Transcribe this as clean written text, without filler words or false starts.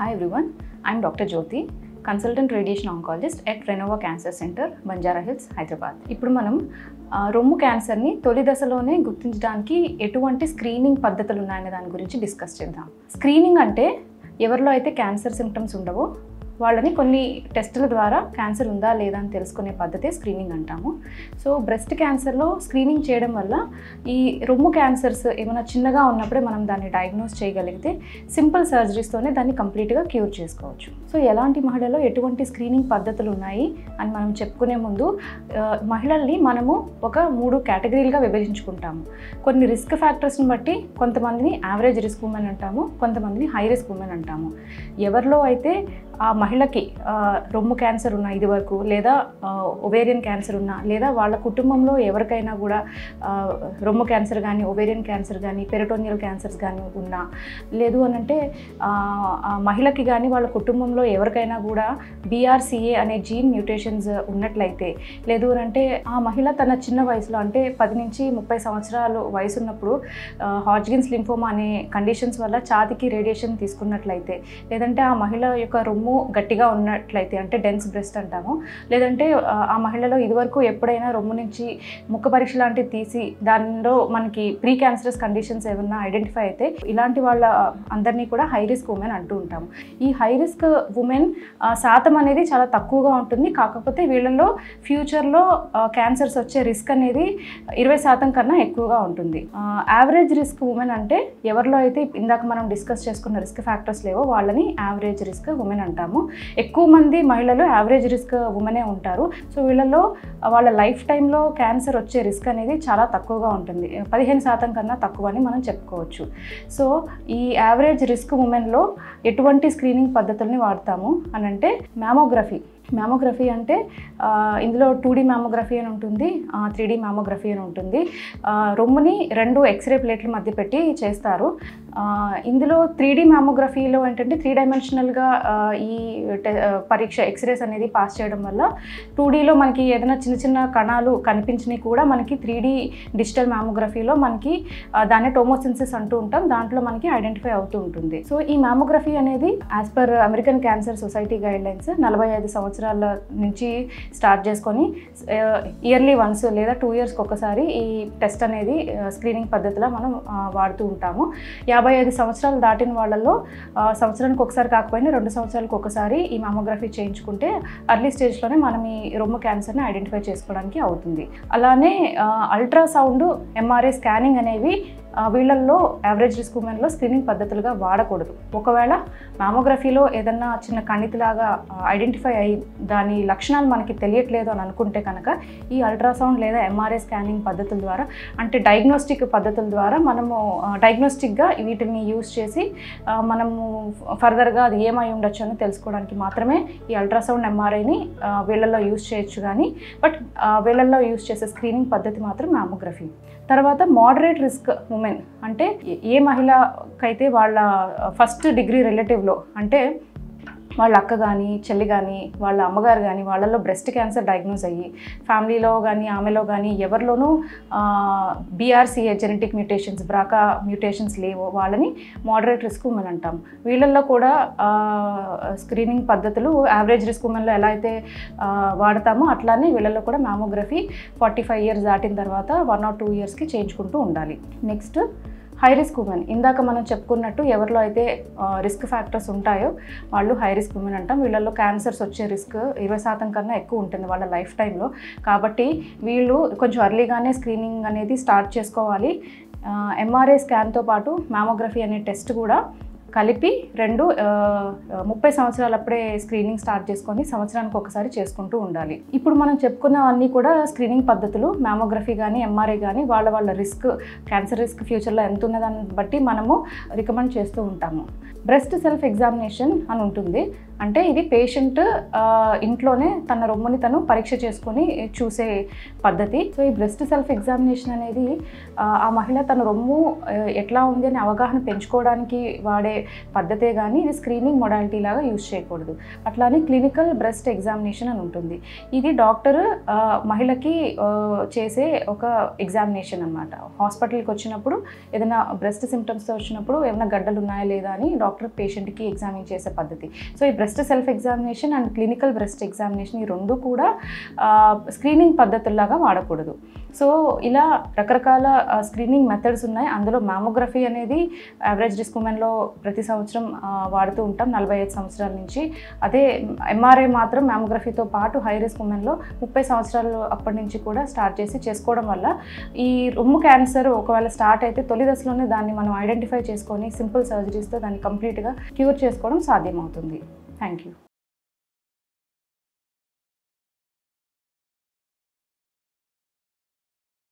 Hi everyone, I am Dr. Jyoti, Consultant Radiation Oncologist at Renova Cancer Center, Banjara Hills, Hyderabad. ఇప్పుడు మనం రొమ్ము క్యాన్సర్ని తొలి దశలోనే గుర్తించడానికి ఎటువంటి స్క్రీనింగ్ పద్ధతులు ఉన్నాయనే దాని గురించి డిస్కస్ చేద్దాం. స్క్రీనింగ్ అంటే ఎవరిలో అయితే క్యాన్సర్ సింప్టమ్స్ ఉండవో వాళ్ళని కొన్ని టెస్టుల ద్వారా క్యాన్సర్ ఉందా లేదా అని తెలుసుకునే పద్ధతే స్క్రీనింగ్ అంటాము. సో బ్రెస్ట్ క్యాన్సర్లో స్క్రీనింగ్ చేయడం వల్ల ఈ రొమ్ము క్యాన్సర్స్ ఏమైనా చిన్నగా ఉన్నప్పుడే మనం దాన్ని డయాగ్నోస్ చేయగలిగితే సింపుల్ సర్జరీస్తోనే దాన్ని కంప్లీట్గా క్యూర్ చేసుకోవచ్చు. సో ఎలాంటి మహిళలో ఎటువంటి స్క్రీనింగ్ పద్ధతులు ఉన్నాయి అని మనం చెప్పుకునే ముందు మహిళల్ని మనము ఒక 3 కేటగిరీలుగా విభజించుకుంటాము. కొన్ని రిస్క్ ఫ్యాక్టర్స్ని బట్టి కొంతమందిని యావరేజ్ రిస్క్ ఉమెన్ అంటాము, కొంతమందిని హై రిస్క్ ఉమెన్ అంటాము. ఎవరిలో అయితే ఆ మహిళకి రొమ్ము క్యాన్సర్ ఉన్నా ఇదివరకు, లేదా ఒవేరియన్ క్యాన్సర్ ఉన్నా, లేదా వాళ్ళ కుటుంబంలో ఎవరికైనా కూడా రొమ్ము క్యాన్సర్ కానీ, ఒవేరియన్ క్యాన్సర్ కానీ, పెరిటోనియల్ క్యాన్సర్స్ కానీ ఉన్నా, లేదు అని అంటే మహిళకి కానీ వాళ్ళ కుటుంబంలో ఎవరికైనా కూడా BRCA అనే జీన్ మ్యూటేషన్స్ ఉన్నట్లయితే, లేదు అని అంటే ఆ మహిళ తన చిన్న వయసులో అంటే 10 నుంచి 30 సంవత్సరాలు వయసు ఉన్నప్పుడు హాడ్జ్కిన్స్ లింఫోమా అనే కండిషన్స్ వల్ల ఛాతీకి రేడియేషన్ తీసుకున్నట్లయితే, లేదంటే ఆ మహిళ యొక్క రొమ్ము గట్టిగా ఉన్నట్లయితే అంటే డెన్స్ బ్రెస్ట్ అంటాము, లేదంటే ఆ మహిళలో ఇదివరకు ఎప్పుడైనా రొమ్ము నుంచి ముక్క పరీక్ష లాంటివి తీసి దానిలో మనకి ప్రీ క్యాన్సరస్ కండిషన్స్ ఏమన్నా ఐడెంటిఫై అయితే ఇలాంటి వాళ్ళ అందరినీ కూడా హై రిస్క్ ఉమెన్ అంటూ ఉంటాము. ఈ హై రిస్క్ ఉమెన్ శాతం అనేది చాలా తక్కువగా ఉంటుంది. కాకపోతే వీళ్ళలో ఫ్యూచర్లో క్యాన్సర్స్ వచ్చే రిస్క్ అనేది 20% కన్నా ఎక్కువగా ఉంటుంది. యావరేజ్ రిస్క్ ఉమెన్ అంటే ఎవరిలో అయితే ఇందాక మనం డిస్కస్ చేసుకున్న రిస్క్ ఫ్యాక్టర్స్ లేవో వాళ్ళని యావరేజ్ రిస్క్ ఉమెన్ అంటాము. ఎక్కువ మంది మహిళలు యావరేజ్ రిస్క్ ఉమెనే ఉంటారు. సో వీళ్ళలో వాళ్ళ లైఫ్ టైంలో క్యాన్సర్ వచ్చే రిస్క్ అనేది చాలా తక్కువగా ఉంటుంది. 15% కన్నా తక్కువ అని మనం చెప్పుకోవచ్చు. సో ఈ యావరేజ్ రిస్క్ ఉమెన్లో ఎటువంటి స్క్రీనింగ్ పద్ధతుల్ని వాడతాము అని అంటే మ్యామోగ్రఫీ అంటే ఇందులో 2D మ్యామోగ్రఫీ అని ఉంటుంది, 3D మ్యామోగ్రఫీ అని ఉంటుంది. రొమ్ముని 2 ఎక్స్రే ప్లేట్ల మధ్య పెట్టి చేస్తారు. ఇందులో 3D మ్యామోగ్రఫీలో ఏంటంటే 3 డైమెన్షనల్గా ఈ పరీక్ష ఎక్స్రేస్ అనేది పాస్ చేయడం వల్ల 2Dలో మనకి ఏదైనా చిన్న చిన్న కణాలు కనిపించినవి కూడా మనకి 3D డిజిటల్ మ్యామోగ్రఫీలో మనకి దాన్ని టోమోసిన్సిస్ అంటూ ఉంటాం, దాంట్లో మనకి ఐడెంటిఫై అవుతూ ఉంటుంది. సో ఈ మ్యామోగ్రఫీ అనేది as per American cancer society guidelines 45 సంవత్సరాల నుంచి స్టార్ట్ చేసుకొని ఇయర్లీ వన్స్ లేదా 2 ఇయర్స్కి ఒకసారి ఈ టెస్ట్ అనేది స్క్రీనింగ్ పద్ధతిలో మనం వాడుతూ ఉంటాము. 55 సంవత్సరాలు దాటిన వాళ్ళల్లో సంవత్సరానికి ఒకసారి కాకపోయినా 2 సంవత్సరాలకు ఒకసారి ఈ మ్యామోగ్రఫీ చేయించుకుంటే అర్లీ స్టేజ్లోనే మనం ఈ రొమ్ము క్యాన్సర్ని ఐడెంటిఫై చేసుకోవడానికి అవుతుంది. అలానే అల్ట్రాసౌండ్, MRI స్కానింగ్ అనేవి వీళ్ళల్లో యావరేజ్ రిస్క్ ఉమెన్లో స్క్రీనింగ్ పద్ధతులుగా వాడకూడదు. ఒకవేళ మ్యామోగ్రఫీలో ఏదన్నా చిన్న కణితిలాగా ఐడెంటిఫై అయ్యి దాని లక్షణాలు మనకి తెలియట్లేదు అని అనుకుంటే కనుక ఈ అల్ట్రాసౌండ్ లేదా MRI స్కానింగ్ పద్ధతుల ద్వారా అంటే డయాగ్నోస్టిక్ పద్ధతుల ద్వారా మనము డయాగ్నోస్టిక్గా వీటిని యూజ్ చేసి మనము ఫర్దర్గా అది ఏమై ఉండొచ్చు అని తెలుసుకోవడానికి మాత్రమే ఈ అల్ట్రాసౌండ్ MRIని వీళ్ళల్లో యూజ్ చేయొచ్చు. కానీ బట్ వీళ్ళల్లో యూజ్ చేసే స్క్రీనింగ్ పద్ధతి మాత్రం మ్యామోగ్రఫీ. తర్వాత మోడరేట్ రిస్క్ ఉమెన్ అంటే ఏ మహిళకైతే వాళ్ళ ఫస్ట్ డిగ్రీ రిలేటివ్లో అంటే వాళ్ళ అక్క కానీ, చెల్లి కానీ, వాళ్ళ అమ్మగారు కానీ వాళ్ళల్లో బ్రెస్ట్ క్యాన్సర్ డయాగ్నోస్ అయ్యి ఫ్యామిలీలో కానీ ఆమెలో కానీ ఎవరిలోనూ BRCA genetic mutations, BRCA mutations లేవో వాళ్ళని మోడరేట్ రిస్క్ ఉమెన్ అంటాం. వీళ్ళల్లో కూడా స్క్రీనింగ్ పద్ధతులు యావరేజ్ రిస్క్ ఉమెన్లో ఎలా అయితే వాడతామో అట్లానే వీళ్ళల్లో కూడా మ్యామోగ్రఫీ 45 ఇయర్స్ దాటిన తర్వాత 1 or 2 ఇయర్స్కి చేయించుకుంటూ ఉండాలి. Next high risk women. ఇందాక మనం చెప్పుకున్నట్టు ఎవరిలో అయితే రిస్క్ ఫ్యాక్టర్స్ ఉంటాయో వాళ్ళు హై రిస్క్ ఉమెన్ అంటాం. వీళ్ళల్లో క్యాన్సర్స్ వచ్చే రిస్క్ 20% కన్నా ఎక్కువ ఉంటుంది వాళ్ళ లైఫ్ టైంలో. కాబట్టి వీళ్ళు కొంచెం అర్లీగానే స్క్రీనింగ్ అనేది స్టార్ట్ చేసుకోవాలి. MRI స్కాన్తో పాటు మ్యామోగ్రఫీ అనే టెస్ట్ కూడా కలిపి 30 సంవత్సరాలప్పుడే స్క్రీనింగ్ స్టార్ట్ చేసుకొని సంవత్సరానికి ఒకసారి చేసుకుంటూ ఉండాలి. ఇప్పుడు మనం చెప్పుకున్నవన్నీ కూడా స్క్రీనింగ్ పద్ధతులు. మ్యామోగ్రఫీ కానీ MRI కానీ వాళ్ళ రిస్క్, క్యాన్సర్ రిస్క్ ఫ్యూచర్లో ఎంత ఉన్నదాన్ని బట్టి మనము రికమెండ్ చేస్తూ ఉంటాము. బ్రెస్ట్ సెల్ఫ్ ఎగ్జామినేషన్ అని ఉంటుంది. అంటే ఇది పేషెంట్ ఇంట్లోనే తన రొమ్ముని తను పరీక్ష చేసుకొని చూసే పద్ధతి. సో ఈ బ్రెస్ట్ సెల్ఫ్ ఎగ్జామినేషన్ అనేది ఆ మహిళ తన రొమ్ము ఎట్లా ఉంది అని అవగాహన పెంచుకోవడానికి వాడే పద్ధతే కానీ ఇది స్క్రీనింగ్ మొడాలిటీ లాగా యూజ్ చేయకూడదు. అట్లానే క్లినికల్ బ్రెస్ట్ ఎగ్జామినేషన్ అని ఉంటుంది. ఇది డాక్టర్ మహిళకి చేసే ఒక ఎగ్జామినేషన్ అనమాట. హాస్పిటల్కి వచ్చినప్పుడు ఏదైనా బ్రెస్ట్ సిమ్టమ్స్తో వచ్చినప్పుడు ఏమైనా గడ్డలు ఉన్నాయా లేదా అని డాక్టర్ పేషెంట్కి ఎగ్జామిన్ చేసే పద్ధతి. సో ఈ breast self examination and clinical breast examination ఈ రెండు కూడా స్క్రీనింగ్ పద్ధతుల్లాగా వాడకూడదు. సో ఇలా రకరకాల స్క్రీనింగ్ మెథడ్స్ ఉన్నాయి. అందులో మ్యామోగ్రఫీ అనేది యావరేజ్ రిస్క్ ఉమెన్లో ప్రతి సంవత్సరం వాడుతూ ఉంటాం 45 సంవత్సరాల నుంచి. అదే ఎంఆర్ఐ మాత్రం మ్యామోగ్రఫీతో పాటు హై రిస్క్ ఉమెన్లో 30 సంవత్సరాలు అప్పటి నుంచి కూడా స్టార్ట్ చేసుకోవడం వల్ల ఈ రొమ్ము క్యాన్సర్ ఒకవేళ స్టార్ట్ అయితే తొలి దశలోనే దాన్ని మనం ఐడెంటిఫై చేసుకొని సింపుల్ సర్జరీస్తో దాన్ని కంప్లీట్గా క్యూర్ చేసుకోవడం సాధ్యమవుతుంది. Thank you.